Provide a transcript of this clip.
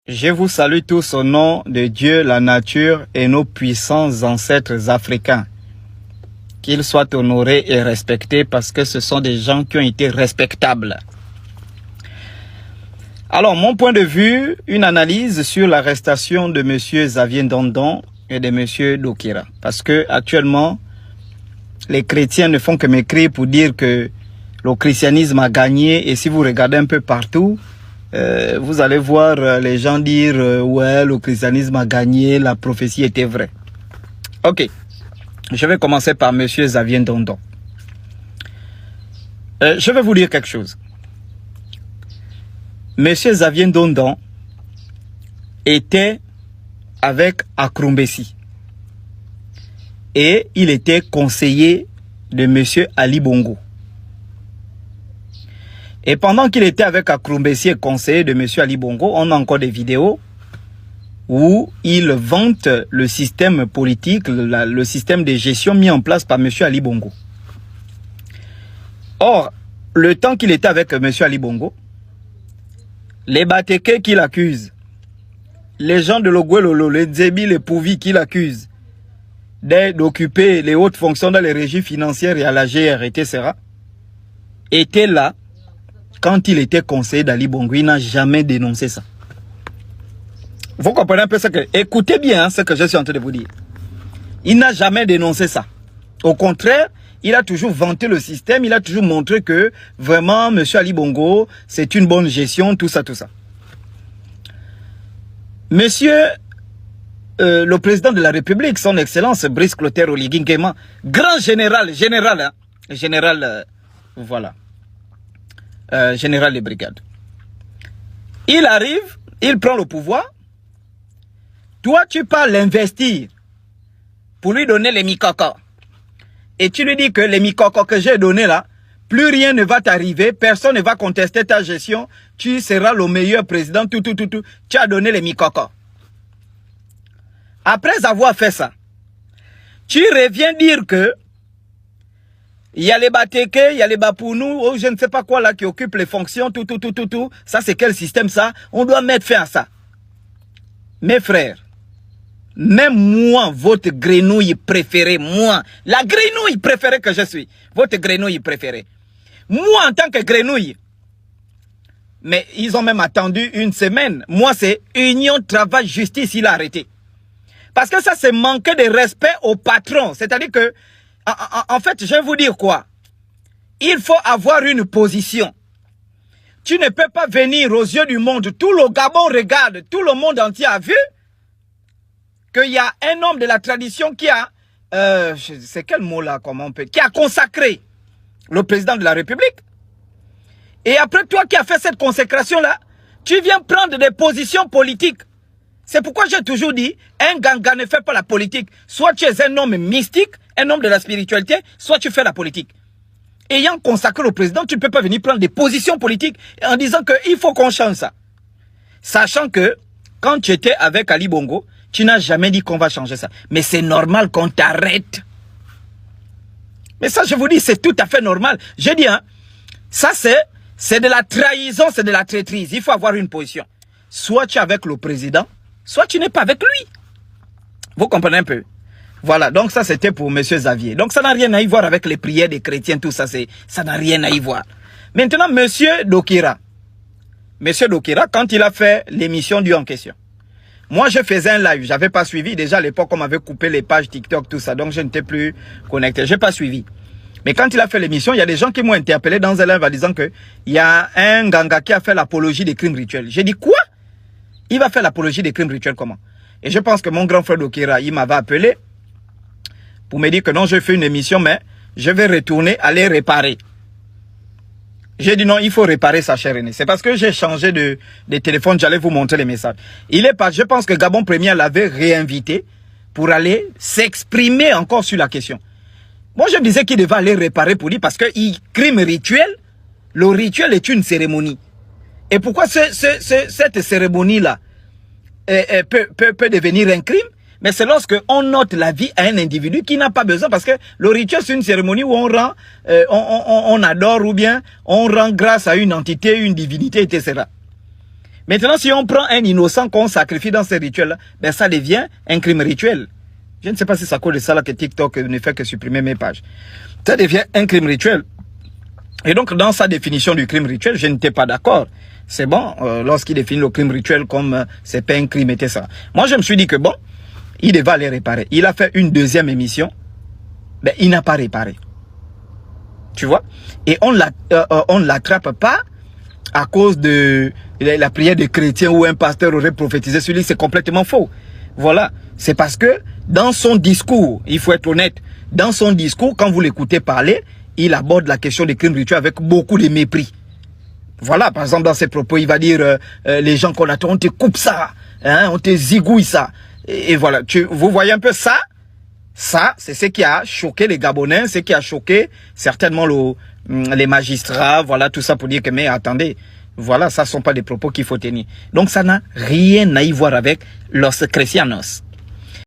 Je vous salue tous au nom de Dieu, la nature et nos puissants ancêtres africains. Qu'ils soient honorés et respectés parce que ce sont des gens qui ont été respectables. Alors, mon point de vue, une analyse sur l'arrestation de M. Xavier Ndondon et de M. Dokira. Parce que actuellement, les chrétiens ne font que m'écrire pour dire que le christianisme a gagné. Et si vous regardez un peu partout, vous allez voir les gens dire ouais, le christianisme a gagné, la prophétie était vraie. Ok, je vais commencer par M. Xavier Ndondon. Je vais vous dire quelque chose. M. Xavier Ndondon était avec Akrumbesi et il était conseiller de M. Ali Bongo. Et pendant qu'il était avec Akrumbesi et conseiller de M. Ali Bongo, on a encore des vidéos où il vante le système politique, le système de gestion mis en place par M. Ali Bongo. Or, le temps qu'il était avec M. Ali Bongo, les Bateke qui l'accusent, les gens de Logwelolo, les Dzebi, les Pouvi qui l'accusent d'occuper les hautes fonctions dans les régies financières et à la GR, etc., étaient là quand il était conseiller d'Ali Bongo. Il n'a jamais dénoncé ça. Vous comprenez un peu ce que... Écoutez bien hein, ce que je suis en train de vous dire. Il n'a jamais dénoncé ça. Au contraire, il a toujours vanté le système, il a toujours montré que vraiment, M. Ali Bongo, c'est une bonne gestion, tout ça, tout ça. Monsieur le président de la République, son excellence, Brice Clotaire Oligui Nguema, grand général, voilà, général des brigades. Il arrive, il prend le pouvoir, toi tu pars l'investir pour lui donner les mikoko. Et tu lui dis que les mikoko que j'ai donné là, plus rien ne va t'arriver, personne ne va contester ta gestion, tu seras le meilleur président, tout. Tu as donné les mikoko. Après avoir fait ça, tu reviens dire que il y a les Bateke, il y a les Bapounou, ou je ne sais pas quoi là qui occupent les fonctions, tout. Ça c'est quel système ça? On doit mettre fin à ça. Mes frères, même moi, votre grenouille préférée, moi, la grenouille préférée que je suis, votre grenouille préférée, moi en tant que grenouille, mais ils ont même attendu une semaine, moi c'est Union Travail Justice, il a arrêté. Parce que ça c'est manquer de respect au patron, c'est-à-dire que, en fait, je vais vous dire quoi, il faut avoir une position. Tu ne peux pas venir aux yeux du monde, tout le Gabon regarde, tout le monde entier a vu, qu'il y a un homme de la tradition qui a, c'est quel mot là, comment on peut, qui a consacré le président de la République. Et après toi qui as fait cette consécration là, tu viens prendre des positions politiques. C'est pourquoi j'ai toujours dit, un ganga ne fait pas la politique. Soit tu es un homme mystique, un homme de la spiritualité, soit tu fais la politique. Ayant consacré le président, tu ne peux pas venir prendre des positions politiques en disant qu'il faut qu'on change ça. Sachant que, quand tu étais avec Ali Bongo, tu n'as jamais dit qu'on va changer ça. Mais c'est normal qu'on t'arrête. Mais ça, je vous dis, c'est tout à fait normal. Je dis, hein, ça c'est de la trahison, c'est de la traîtrise. Il faut avoir une position. Soit tu es avec le président, soit tu n'es pas avec lui. Vous comprenez un peu? Voilà, donc ça c'était pour M. Xavier. Donc ça n'a rien à y voir avec les prières des chrétiens, tout ça, ça n'a rien à y voir. Maintenant, M. Dokira. M. Dokira, quand il a fait l'émission du en question, moi, je faisais un live, j'avais pas suivi. Déjà, à l'époque, on m'avait coupé les pages TikTok, tout ça. Donc, je n'étais plus connecté. J'ai pas suivi. Mais quand il a fait l'émission, il y a des gens qui m'ont interpellé dans un live en disant que il y a un ganga qui a fait l'apologie des crimes rituels. J'ai dit, quoi? Il va faire l'apologie des crimes rituels comment? Et je pense que mon grand frère Dokira, il m'avait appelé pour me dire que non, je fais une émission, mais je vais retourner, aller réparer. J'ai dit non, il faut réparer sa chère aînée. C'est parce que j'ai changé de téléphone, j'allais vous montrer les messages. Il est pas, je pense que Gabon Premier l'avait réinvité pour aller s'exprimer encore sur la question. Moi, je me disais qu'il devait aller réparer pour lui parce que crime rituel, le rituel est une cérémonie. Et pourquoi cette cérémonie-là peut devenir un crime? Mais c'est lorsque on note la vie à un individu qui n'a pas besoin, parce que le rituel c'est une cérémonie où on rend, on adore ou bien on rend grâce à une entité, une divinité, etc. Maintenant, si on prend un innocent qu'on sacrifie dans ces rituels-là, ben ça devient un crime rituel. Je ne sais pas si c'est à cause de ça là que TikTok ne fait que supprimer mes pages. Ça devient un crime rituel. Et donc, dans sa définition du crime rituel, je n'étais pas d'accord. C'est bon, lorsqu'il définit le crime rituel comme c'est pas un crime, et ça. Moi, je me suis dit que bon, il devait aller réparer. Il a fait une deuxième émission, ben il n'a pas réparé. Tu vois? Et on ne l'attrape pas à cause de la prière des chrétiens où un pasteur aurait prophétisé sur lui. C'est complètement faux. Voilà. C'est parce que dans son discours, il faut être honnête, dans son discours, quand vous l'écoutez parler, il aborde la question des crimes rituels avec beaucoup de mépris. Voilà, par exemple, dans ses propos, il va dire les gens qu'on attend, on te coupe ça, hein, on te zigouille ça. Et voilà, vous voyez un peu ça? Ça, c'est ce qui a choqué les Gabonais, ce qui a choqué certainement les magistrats, voilà, tout ça pour dire que, mais attendez, voilà, ça ne sont pas des propos qu'il faut tenir. Donc, ça n'a rien à y voir avec los cristianos.